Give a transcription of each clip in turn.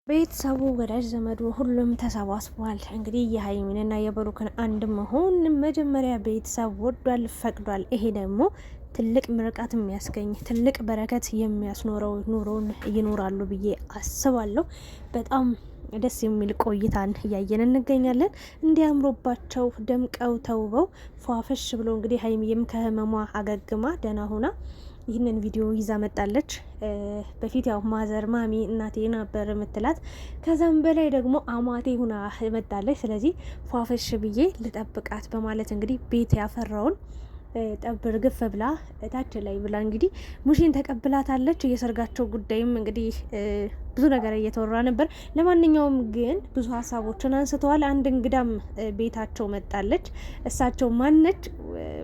ቤተሰቡ ወዳጅ ዘመዱ ሁሉም ተሰባስቧል። እንግዲህ የሀይሚንና የብሩክን አንድ መሆን መጀመሪያ ቤተሰብ ወዷል ፈቅዷል። ይሄ ደግሞ ትልቅ ምርቃት የሚያስገኝ ትልቅ በረከት የሚያስኖረው ኑሮን ይኖራሉ ብዬ አስባለሁ። በጣም ደስ የሚል ቆይታን እያየን እንገኛለን። እንዲያምሮባቸው ደምቀው ተውበው ፏፈሽ ብሎ እንግዲህ ሀይሚም ከህመሟ አገግማ ደህና ሆና ይህንን ቪዲዮ ይዛ መጣለች። በፊት ያው ማዘር ማሚ እናቴ ነበር የምትላት፣ ከዛም በላይ ደግሞ አማቴ ሁና መጣለች። ስለዚህ ፏፈሽ ብዬ ልጠብቃት በማለት እንግዲህ ቤት ያፈራውን ጠብር ግፍ ብላ እታች ላይ ብላ እንግዲህ ሙሽን ተቀብላታለች። የሰርጋቸው ጉዳይም እንግዲህ ብዙ ነገር እየተወራ ነበር። ለማንኛውም ግን ብዙ ሀሳቦችን አንስተዋል። አንድ እንግዳም ቤታቸው መጣለች። እሳቸው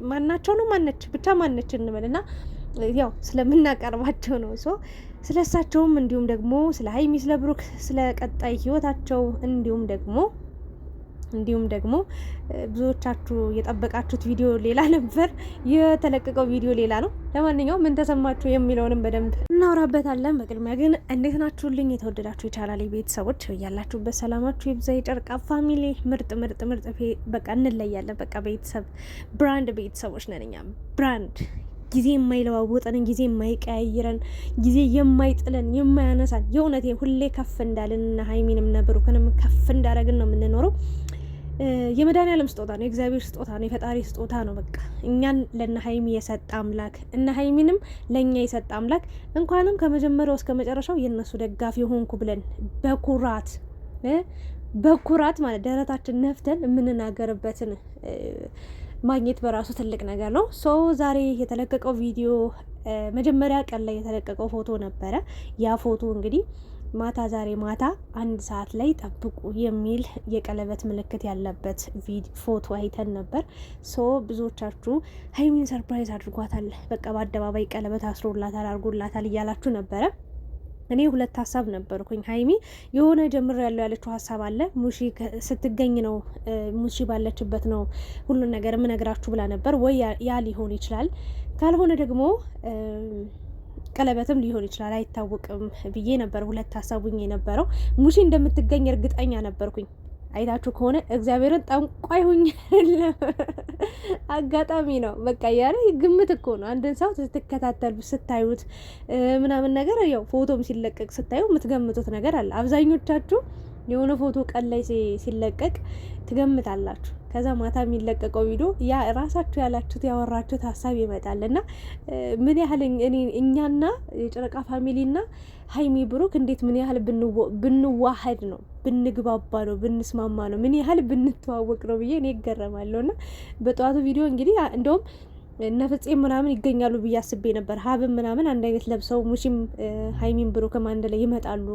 ማናቸው ነው ማነች ብቻ ማነች እንበልና ያው ስለምናቀርባቸው ነው። ስለ እሳቸውም እንዲሁም ደግሞ ስለ ሀይሚ ስለ ብሩክ ስለ ቀጣይ ህይወታቸው እንዲሁም ደግሞ ብዙዎቻችሁ የጠበቃችሁት ቪዲዮ ሌላ ነበር፣ የተለቀቀው ቪዲዮ ሌላ ነው። ለማንኛውም ምን ተሰማችሁ የሚለውንም በደንብ እናወራበታለን። በቅድሚያ ግን እንዴት ናችሁልኝ የተወደዳችሁ የቻናሌ ቤተሰቦች? ያላችሁበት ሰላማችሁ ይብዛ። የጨርቃ ፋሚሊ ምርጥ በቃ እንለያለን። በቃ ቤተሰብ ብራንድ ቤተሰቦች ነን እኛ። ብራንድ ጊዜ የማይለዋወጠንን ጊዜ የማይቀያይረን ጊዜ የማይጥለን የማያነሳን የእውነት ሁሌ ከፍ እንዳልንና ሀይሚንም ብሩክንም ከፍ እንዳረግን ነው የምንኖረው። የመድኃኒዓለም ስጦታ ነው፣ የእግዚአብሔር ስጦታ ነው፣ የፈጣሪ ስጦታ ነው። በቃ እኛን ለነ ሀይሚ የሰጠ አምላክ እነ ሀይሚንም ለእኛ የሰጠ አምላክ እንኳንም ከመጀመሪያው እስከ መጨረሻው የእነሱ ደጋፊ ሆንኩ ብለን በኩራት ማለት ደረታችን ነፍተን የምንናገርበትን ማግኘት በራሱ ትልቅ ነገር ነው። ዛሬ የተለቀቀው ቪዲዮ መጀመሪያ ቀን ላይ የተለቀቀው ፎቶ ነበረ። ያ ፎቶ እንግዲህ ዛሬ ማታ 1 ሰዓት ላይ ጠብቁ የሚል የቀለበት ምልክት ያለበት ፎቶ አይተን ነበር። ብዙዎቻችሁ ሀይሚን ሰርፕራይዝ አድርጓታል፣ በቃ በአደባባይ ቀለበት አስሮላታል አድርጎላታል እያላችሁ ነበረ። እኔ 2 ሀሳብ ነበርኩኝ። ሀይሚ የሆነ ጀምር ያለችው ሀሳብ አለ። ሙሺ ስትገኝ ነው ሙሺ ባለችበት ነው ሁሉን ነገር የምነግራችሁ ብላ ነበር። ወይ ያ ሊሆን ይችላል፣ ካልሆነ ደግሞ ቀለበትም ሊሆን ይችላል፣ አይታወቅም ብዬ ነበር 2 ሀሳቡኝ የነበረው። ሙሺ እንደምትገኝ እርግጠኛ ነበርኩኝ። አይታችሁ ከሆነ እግዚአብሔርን ጠንቋይ ሁኝ አጋጣሚ ነው በቃ ያለ ግምት እኮ ነው። አንድን ሰው ስትከታተሉ ስታዩት ምናምን ነገር ያው ፎቶም ሲለቀቅ ስታዩ የምትገምቱት ነገር አለ። አብዛኞቻችሁ የሆነ ፎቶ ቀን ላይ ሲለቀቅ ትገምታላችሁ። ከዛ ማታ የሚለቀቀው ቪዲዮ ያ ራሳችሁ ያላችሁት ያወራችሁት ሀሳብ ይመጣል እና ምን ያህል እኛና የጨረቃ ፋሚሊና ሀይሚ ብሩክ እንዴት ምን ያህል ብንዋሀድ ነው ብንግባባ ነው ብንስማማ ነው ምን ያህል ብንተዋወቅ ነው ብዬ እኔ ይገረማለሁ። እና በጠዋቱ ቪዲዮ እንግዲህ እንደውም እነ ፍፄም ምናምን ይገኛሉ ብዬ አስቤ ነበር። ሀብም ምናምን አንድ አይነት ለብሰው ሙሺም ሀይሚን ብሩክም አንድ ላይ ይመጣሉ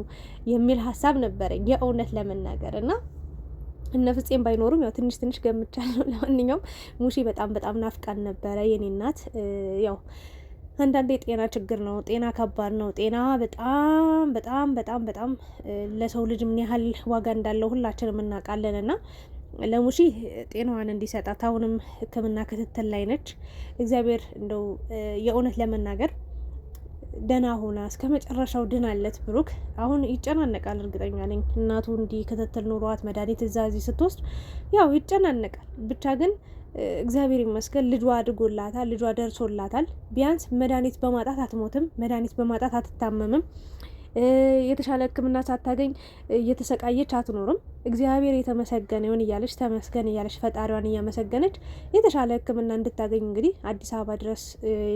የሚል ሀሳብ ነበረኝ የእውነት ለመናገር እና እነ ፍፄም ባይኖሩም ያው ትንሽ ገምቻለሁ። ለማንኛውም ሙሺ በጣም ናፍቃን ነበረ የኔ እናት። ያው አንዳንዴ የጤና ችግር ነው፣ ጤና ከባድ ነው። ጤና በጣም ለሰው ልጅ ምን ያህል ዋጋ እንዳለው ሁላችንም እናውቃለን። እና ለሙሺ ጤናዋን እንዲሰጣት አሁንም ሕክምና ክትትል ላይ ነች። እግዚአብሔር እንደው የእውነት ለመናገር ደህና ሆና እስከ መጨረሻው ድናለት ብሩክ አሁን ይጨናነቃል። እርግጠኛ ነኝ እናቱ እንዲህ ክትትል ኑሯት መድኃኒት እዚህ ስትወስድ ያው ይጨናነቃል። ብቻ ግን እግዚአብሔር ይመስገን ልጇ አድጎላታል፣ ልጇ ደርሶላታል። ቢያንስ መድኃኒት በማጣት አትሞትም፣ መድኃኒት በማጣት አትታመምም። የተሻለ ሕክምና ሳታገኝ እየተሰቃየች አትኖርም። እግዚአብሔር የተመሰገነ ይሁን እያለች ተመስገን እያለች ፈጣሪዋን እያመሰገነች የተሻለ ሕክምና እንድታገኝ እንግዲህ አዲስ አበባ ድረስ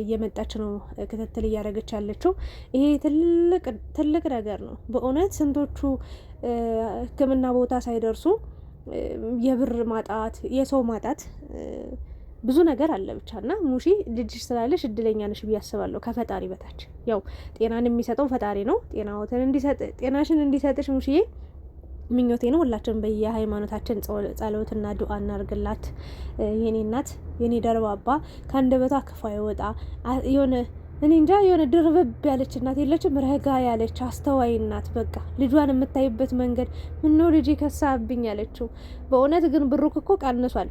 እየመጣች ነው ክትትል እያደረገች ያለችው። ይሄ ትልቅ ነገር ነው በእውነት። ስንቶቹ ሕክምና ቦታ ሳይደርሱ የብር ማጣት የሰው ማጣት ብዙ ነገር አለ ብቻ። እና ሙሺ ልጅሽ ስላለሽ እድለኛ ነሽ ብዬ አስባለሁ ከፈጣሪ በታች። ያው ጤናን የሚሰጠው ፈጣሪ ነው። ጤናሽን እንዲሰጥሽ ሙሺዬ ምኞቴ ነው። ሁላችንም በየሃይማኖታችን ጸሎትና ዱአ እናርግላት። የኔ እናት የኔ ደርባባ ከአንደበቷ ክፉ አይወጣ። እኔ እንጃ የሆነ ድርብብ ያለች እናት የለችም፣ ረጋ ያለች አስተዋይ እናት። በቃ ልጇን የምታይበት መንገድ ምነው ልጄ ከሳብኝ ያለችው። በእውነት ግን ብሩክ እኮ ቀንሷል።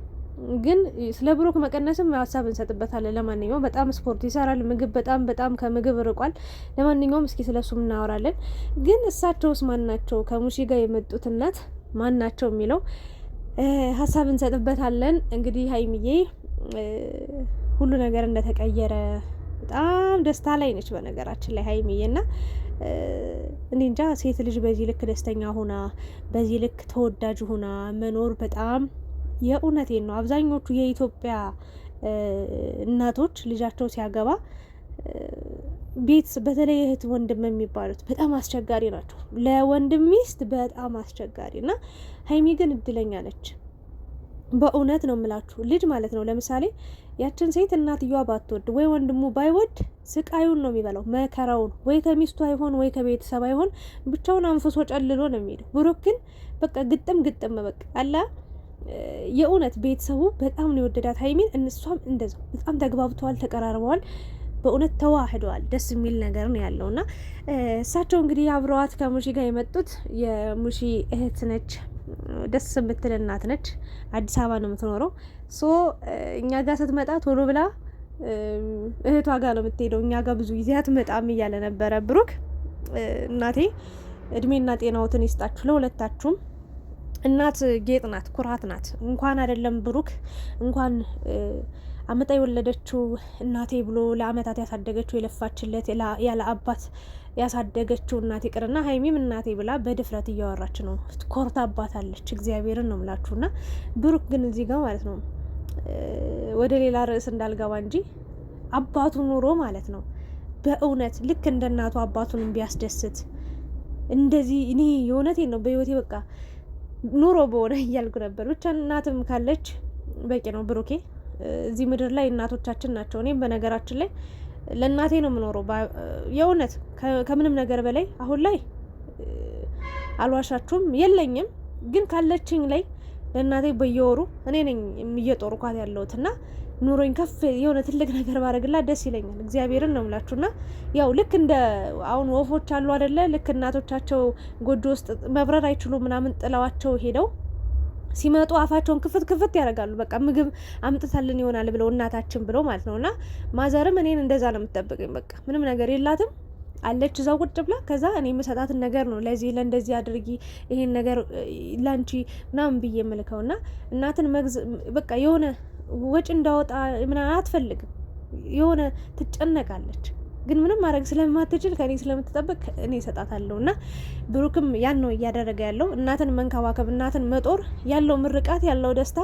ግን ስለ ብሩክ መቀነስም ሀሳብ እንሰጥበታለን። ለማንኛውም በጣም ስፖርት ይሰራል፣ ምግብ በጣም ከምግብ ርቋል። ለማንኛውም እስኪ ስለሱም እናወራለን። ግን እሳቸውስ ማን ናቸው? ከሙሺ ጋር የመጡት እናት ማን ናቸው የሚለው ሀሳብ እንሰጥበታለን። እንግዲህ ሀይሚዬ ሁሉ ነገር እንደተቀየረ በጣም ደስታ ላይ ነች። በነገራችን ላይ ሀይሚዬ እና እኔ እንጃ ሴት ልጅ በዚህ ልክ ደስተኛ ሆና በዚህ ልክ ተወዳጅ ሆና መኖር በጣም የእውነቴን ነው። አብዛኞቹ የኢትዮጵያ እናቶች ልጃቸው ሲያገባ ቤት በተለይ እህት ወንድም የሚባሉት በጣም አስቸጋሪ ናቸው። ለወንድም ሚስት በጣም አስቸጋሪ እና ሀይሚ ግን እድለኛ ነች። በእውነት ነው የምላችሁ ልጅ ማለት ነው። ለምሳሌ ያችን ሴት እናትየዋ ባትወድ ወይ ወንድሙ ባይወድ ስቃዩን ነው የሚበላው፣ መከራውን። ወይ ከሚስቱ አይሆን ወይ ከቤተሰብ አይሆን ብቻውን አንፍሶ ጨልሎ ነው የሚሄደው። ብሩክ ግን በቃ ግጥም በቃ አላ የእውነት ቤተሰቡ በጣም ነው የወደዳት ሀይሚን። እነሷም እንደዛው በጣም ተግባብተዋል፣ ተቀራርበዋል፣ በእውነት ተዋህደዋል። ደስ የሚል ነገር ነው ያለውና እሳቸው እንግዲህ አብረዋት ከሙሺ ጋር የመጡት የሙሺ እህት ነች። ደስ የምትል እናት ነች። አዲስ አበባ ነው የምትኖረው። እኛ ጋር ስትመጣ ቶሎ ብላ እህቷ ጋር ነው የምትሄደው፣ እኛ ጋር ብዙ ጊዜ አትመጣም እያለ ነበረ ብሩክ። እናቴ እድሜና ጤናዎትን ይስጣችሁ ለሁለታችሁም። እናት ጌጥ ናት፣ ኩራት ናት። እንኳን አይደለም ብሩክ እንኳን አመጣ የወለደችው እናቴ ብሎ ለአመታት ያሳደገችው የለፋችለት ያለ አባት ያሳደገችው እናቴ ቅርና ሀይሚም እናቴ ብላ በድፍረት እያወራች ነው። ኮርታ አባታለች። እግዚአብሔርን ነው ምላችሁና ብሩክ ግን እዚህ ጋር ማለት ነው ወደ ሌላ ርዕስ እንዳልገባ እንጂ አባቱ ኑሮ ማለት ነው በእውነት ልክ እንደ እናቱ አባቱን ቢያስደስት እንደዚህ እኔ የእውነቴን ነው በህይወቴ በቃ ኑሮ በሆነ እያልኩ ነበር። ብቻ እናትም ካለች በቂ ነው ብሩኬ። እዚህ ምድር ላይ እናቶቻችን ናቸው። እኔም በነገራችን ላይ ለእናቴ ነው የምኖረው የእውነት ከምንም ነገር በላይ። አሁን ላይ አልዋሻችሁም የለኝም፣ ግን ካለችኝ ላይ ለእናቴ በየወሩ እኔ ነኝ እየጦርኳት ያለሁትና ኑሮኝ ከፍ የሆነ ትልቅ ነገር ባረግላት ደስ ይለኛል። እግዚአብሔርን ነው ምላችሁና ያው ልክ እንደ አሁን ወፎች አሉ አይደለ? ልክ እናቶቻቸው ጎጆ ውስጥ መብረር አይችሉ ምናምን ጥለዋቸው ሄደው ሲመጡ አፋቸውን ክፍት ያደርጋሉ። በቃ ምግብ አምጥታልን ይሆናል ብለው እናታችን ብለው ማለት ነውና ማዘርም እኔን እንደዛ ነው የምትጠብቀኝ። በቃ ምንም ነገር የላትም አለች እዛው ቁጭ ብላ። ከዛ እኔ የምሰጣትን ነገር ነው ለእንደዚህ አድርጊ ይሄን ነገር ላንቺ ምናምን ብዬ የምልከውና እናትን በቃ የሆነ ወጪ እንዳወጣ ምናምን አትፈልግም። የሆነ ትጨነቃለች። ግን ምንም ማድረግ ስለማትችል ከኔ ስለምትጠብቅ እኔ እሰጣታለሁ። እና ብሩክም ያን ነው እያደረገ ያለው። እናትን መንከባከብ፣ እናትን መጦር ያለው ምርቃት ያለው ደስታ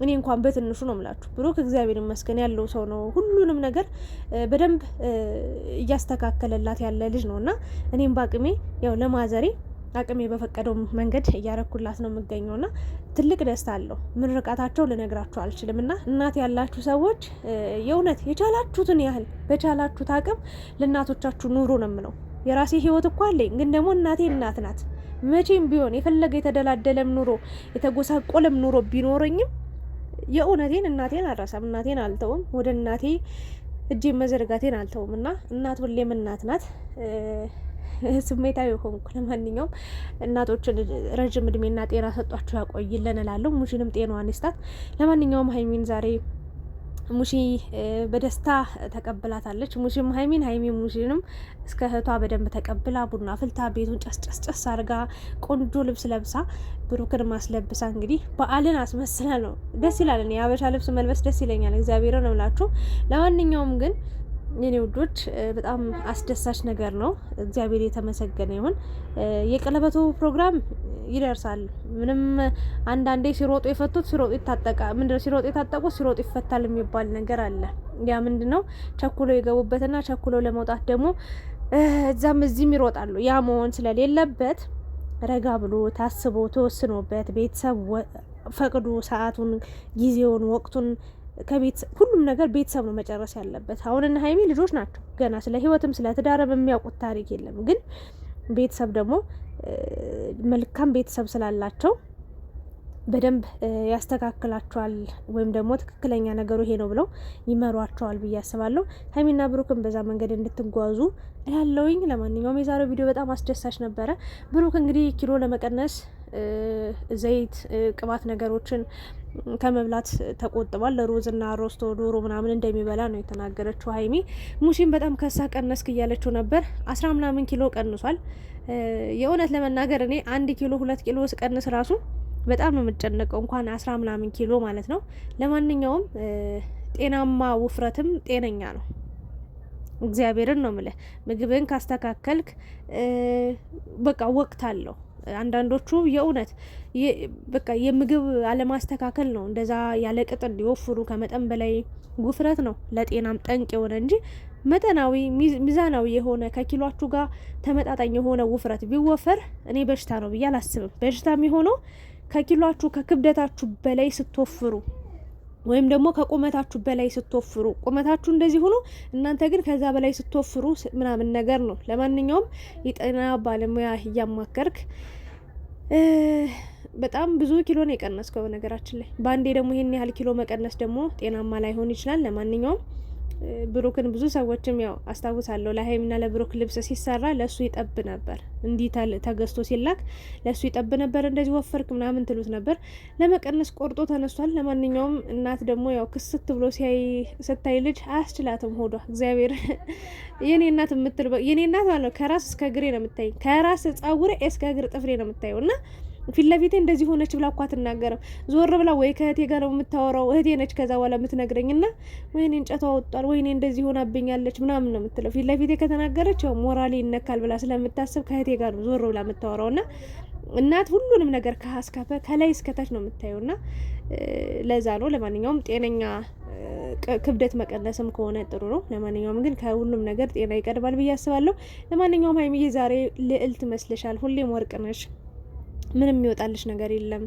እኔ እንኳን በትንሹ ነው ምላችሁ። ብሩክ እግዚአብሔር ይመስገን ያለው ሰው ነው። ሁሉንም ነገር በደንብ እያስተካከለላት ያለ ልጅ ነው። እና እኔም በአቅሜ ያው ለማዘሬ አቅሜ በፈቀደው መንገድ እያረኩላት ነው የምገኘው። ና ትልቅ ደስታ አለው። ምርቃታቸው ልነግራችሁ አልችልም። እና እናት ያላችሁ ሰዎች የእውነት የቻላችሁትን ያህል በቻላችሁት አቅም ለእናቶቻችሁ ኑሩ ነው የምለው። የራሴ ህይወት እኮ አለኝ፣ ግን ደግሞ እናቴ እናት ናት። መቼም ቢሆን የፈለገ የተደላደለም ኑሮ የተጎሳቆለም ኑሮ ቢኖረኝም የእውነቴን እናቴን አልረሳም። እናቴን አልተውም። ወደ እናቴ እጄ መዘርጋቴን አልተውም። እና እናት ሁሌም እናት ናት። ስሜታዊ ሆንኩ። ለማንኛውም እናቶችን ረጅም እድሜና ጤና ሰጧቸው ያቆይልን እላለሁ። ሙሺንም ጤናዋን ይስጣት። ለማንኛውም ሀይሚን ዛሬ ሙሺ በደስታ ተቀብላታለች። ሙሺም ሀይሚን፣ ሀይሚን ሙሺንም እስከ እህቷ በደንብ ተቀብላ ቡና ፍልታ ቤቱን ጨስ አርጋ ቆንጆ ልብስ ለብሳ ብሩክን ማስለብሳ እንግዲህ በዓልን አስመስላ ነው። ደስ ይላል። እኔ የሀበሻ ልብስ መልበስ ደስ ይለኛል። እግዚአብሔር ነው እምላችሁ። ለማንኛውም ግን የኔ ውዶች በጣም አስደሳች ነገር ነው። እግዚአብሔር የተመሰገነ ይሁን። የቀለበቱ ፕሮግራም ይደርሳል። ምንም አንዳንዴ ሲሮጡ የፈቱት ሲሮጡ ይታጠቃል። ምንድነው ሲሮጡ የታጠቁት ሲሮጡ ይፈታል የሚባል ነገር አለ። ያ ምንድነው ቸኩሎ የገቡበትና ቸኩሎ ለመውጣት ደግሞ እዛም እዚህም ይሮጣሉ። ያ መሆን ስለሌለበት ረጋ ብሎ ታስቦ ተወስኖበት ቤተሰብ ፈቅዶ ሰዓቱን፣ ጊዜውን፣ ወቅቱን ሁሉም ነገር ቤተሰብ ነው መጨረስ ያለበት። አሁን እነ ሀይሚ ልጆች ናቸው ገና ስለ ህይወትም ስለ ትዳርም የሚያውቁት ታሪክ የለም። ግን ቤተሰብ ደግሞ መልካም ቤተሰብ ስላላቸው በደንብ ያስተካክላቸዋል፣ ወይም ደግሞ ትክክለኛ ነገሩ ይሄ ነው ብለው ይመሯቸዋል ብዬ አስባለሁ። ሀይሚና ብሩክም በዛ መንገድ እንድትጓዙ እላለሁኝ። ለማንኛውም የዛሬው ቪዲዮ በጣም አስደሳች ነበረ። ብሩክ እንግዲህ ኪሎ ለመቀነስ ዘይት፣ ቅባት ነገሮችን ከመብላት ተቆጥቧል። ለሮዝና ሮስቶ ዶሮ ምናምን እንደሚበላ ነው የተናገረችው ሀይሚ። ሙሺን በጣም ከሳ ቀነስክ እያለችው ነበር። 10 ምናምን ኪሎ ቀንሷል። የእውነት ለመናገር እኔ 1 ኪሎ 2 ኪሎ ስቀንስ ራሱ በጣም ነው የምጨነቀው፣ እንኳን 10 ምናምን ኪሎ ማለት ነው። ለማንኛውም ጤናማ ውፍረትም ጤነኛ ነው። እግዚአብሔርን ነው ምለ ምግብን ካስተካከልክ በቃ ወቅት አለው። አንዳንዶቹ የእውነት በቃ የምግብ አለማስተካከል ነው እንደዛ ያለ ቅጥ እንዲወፍሩ። ከመጠን በላይ ውፍረት ነው ለጤናም ጠንቅ የሆነ እንጂ መጠናዊ ሚዛናዊ የሆነ ከኪሏችሁ ጋር ተመጣጣኝ የሆነ ውፍረት ቢወፈር እኔ በሽታ ነው ብዬ አላስብም። በሽታ የሚሆነው ከኪሏችሁ ከክብደታችሁ በላይ ስትወፍሩ ወይም ደግሞ ከቁመታችሁ በላይ ስትወፍሩ፣ ቁመታችሁ እንደዚህ ሆኖ እናንተ ግን ከዛ በላይ ስትወፍሩ ምናምን ነገር ነው። ለማንኛውም የጤና ባለሙያ እያማከርክ በጣም ብዙ ኪሎ ነው የቀነስከው በነገራችን ላይ። በአንዴ ደግሞ ይሄን ያህል ኪሎ መቀነስ ደግሞ ጤናማ ላይሆን ይችላል። ለማንኛውም ብሩክን ብዙ ሰዎችም ያው አስታውሳለሁ ለሀይሚና ለብሩክ ልብስ ሲሰራ ለሱ ይጠብ ነበር፣ እንዲህ ተገዝቶ ሲላክ ለሱ ይጠብ ነበር። እንደዚህ ወፈርክ ምናምን ትሉት ነበር። ለመቀነስ ቆርጦ ተነስቷል። ለማንኛውም እናት ደግሞ ያው ክስት ብሎ ስታይ ልጅ አያስችላትም ሆዷ። እግዚአብሔር የኔ እናት የምትል የኔ እናት ማለት ነው ከራስ እስከ እግሬ ነው የምታይ፣ ከራስ ጸጉሬ እስከ እግር ጥፍሬ ነው የምታየው እና ፊት ለፊቴ እንደዚህ ሆነች ብላ እኮ አትናገርም። ዞር ብላ ወይ ከእህቴ ጋር ነው የምታወራው፣ እህቴ ነች ከዛ በኋላ የምትነግረኝ እና ወይኔ እንጨቷ ወጧል፣ ወይኔ እንደዚህ ሆናብኛለች ምናምን ነው የምትለው። ፊት ለፊቴ ከተናገረች ያው ሞራሌ ይነካል ብላ ስለምታስብ ከእህቴ ጋር ነው ዞር ብላ የምታወራው እና እናት ሁሉንም ነገር ከሀስካፈ ከላይ እስከታች ነው የምታየው እና ለዛ ነው። ለማንኛውም ጤነኛ ክብደት መቀነስም ከሆነ ጥሩ ነው። ለማንኛውም ግን ከሁሉም ነገር ጤና ይቀድማል ብዬ አስባለሁ። ለማንኛውም ሀይሚዬ ዛሬ ልዕልት መስለሻል። ሁሌም ወርቅ ነሽ። ምንም የሚወጣልሽ ነገር የለም።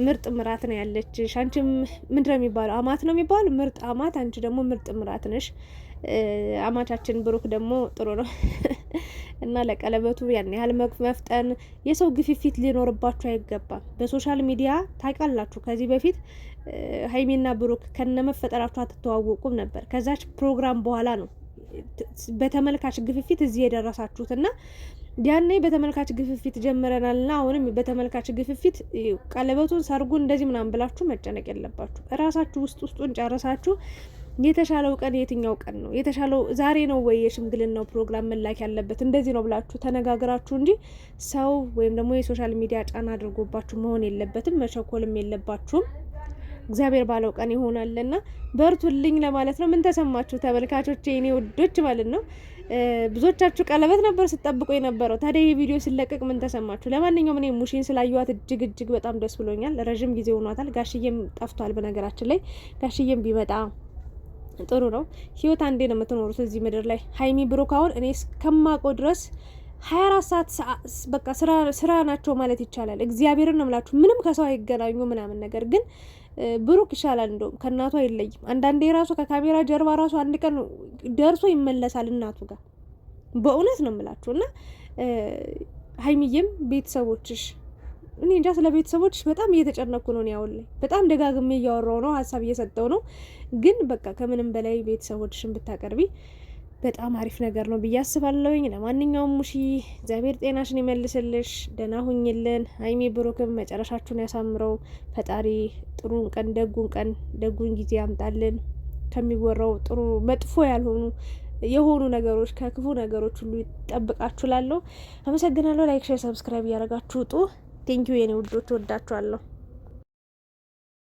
ምርጥ ምራት ነው ያለችሽ። አንቺም ምንድን ነው የሚባለው? አማት ነው የሚባለው፣ ምርጥ አማት። አንቺ ደግሞ ምርጥ ምራት ነሽ። አማቻችን ብሩክ ደግሞ ጥሩ ነው እና ለቀለበቱ ያን ያህል መፍጠን፣ የሰው ግፊፊት ሊኖርባችሁ አይገባም። በሶሻል ሚዲያ ታውቃላችሁ፣ ከዚህ በፊት ሀይሚና ብሩክ ከነመፈጠራችሁ አትተዋወቁም ነበር። ከዛች ፕሮግራም በኋላ ነው በተመልካች ግፊፊት እዚህ የደረሳችሁት እና ያኔ በተመልካች ግፊፊት ጀምረናልና አሁንም በተመልካች ግፊፊት ቀለበቱን ሰርጉን እንደዚህ ምናምን ብላችሁ መጨነቅ የለባችሁ። እራሳችሁ ውስጡን ጨርሳችሁ የተሻለው ቀን የትኛው ቀን ነው የተሻለው ዛሬ ነው ወይ የሽምግልናው ፕሮግራም መላክ ያለበት እንደዚህ ነው ብላችሁ ተነጋግራችሁ እንጂ ሰው ወይም ደግሞ የሶሻል ሚዲያ ጫና አድርጎባችሁ መሆን የለበትም። መቸኮልም የለባችሁም። እግዚአብሔር ባለው ቀን ይሆናልና በርቱልኝ ለማለት ነው። ምን ተሰማችሁ ተመልካቾቼ፣ የኔ ውዶች ማለት ነው? ብዙዎቻችሁ ቀለበት ነበር ስጠብቁ የነበረው። ታዲያ ይህ ቪዲዮ ሲለቀቅ ምን ተሰማችሁ? ለማንኛውም እኔ ሙሺን ስላየዋት እጅግ በጣም ደስ ብሎኛል። ረዥም ጊዜ ሆኗታል። ጋሽዬም ጠፍቷል። በነገራችን ላይ ጋሽዬም ቢመጣ ጥሩ ነው። ህይወት አንዴ ነው የምትኖሩት እዚህ ምድር ላይ። ሀይሚ ብሩክ አሁን እኔ እስከማውቀው ድረስ 24 ሰዓት በቃ ስራ ናቸው ማለት ይቻላል። እግዚአብሔርን ነው የምላችሁ። ምንም ከሰው አይገናኙ ምናምን ነገር ግን ብሩክ ይሻላል። እንደውም ከእናቱ አይለይም። አንዳንዴ ራሱ ከካሜራ ጀርባ ራሱ አንድ ቀን ደርሶ ይመለሳል እናቱ ጋር። በእውነት ነው የምላችሁ። እና ሀይሚዬም ቤተሰቦችሽ፣ እኔ እንጃ ስለ ቤተሰቦችሽ በጣም እየተጨነኩ ነው። ያው ላይ በጣም ደጋግሜ እያወራው ነው፣ ሀሳብ እየሰጠው ነው። ግን በቃ ከምንም በላይ ቤተሰቦችሽን ብታቀርቢ በጣም አሪፍ ነገር ነው ብዬ አስባለሁኝ። ለማንኛውም ሙሺ እግዚአብሔር ጤናሽን ይመልስልሽ፣ ደህና ሁኝልን። ሀይሚ ብሩክም መጨረሻችሁን ያሳምረው። ፈጣሪ ጥሩን ቀን ደጉን ጊዜ ያምጣልን። ከሚወራው ጥሩ መጥፎ ያልሆኑ የሆኑ ነገሮች ከክፉ ነገሮች ሁሉ ይጠብቃችሁ። ላለሁ አመሰግናለሁ። ላይክ፣ ሼር፣ ሰብስክራይብ እያደረጋችሁ ውጡ። ቴንኪዩ የኔ ውዶች፣ ወዳችኋለሁ።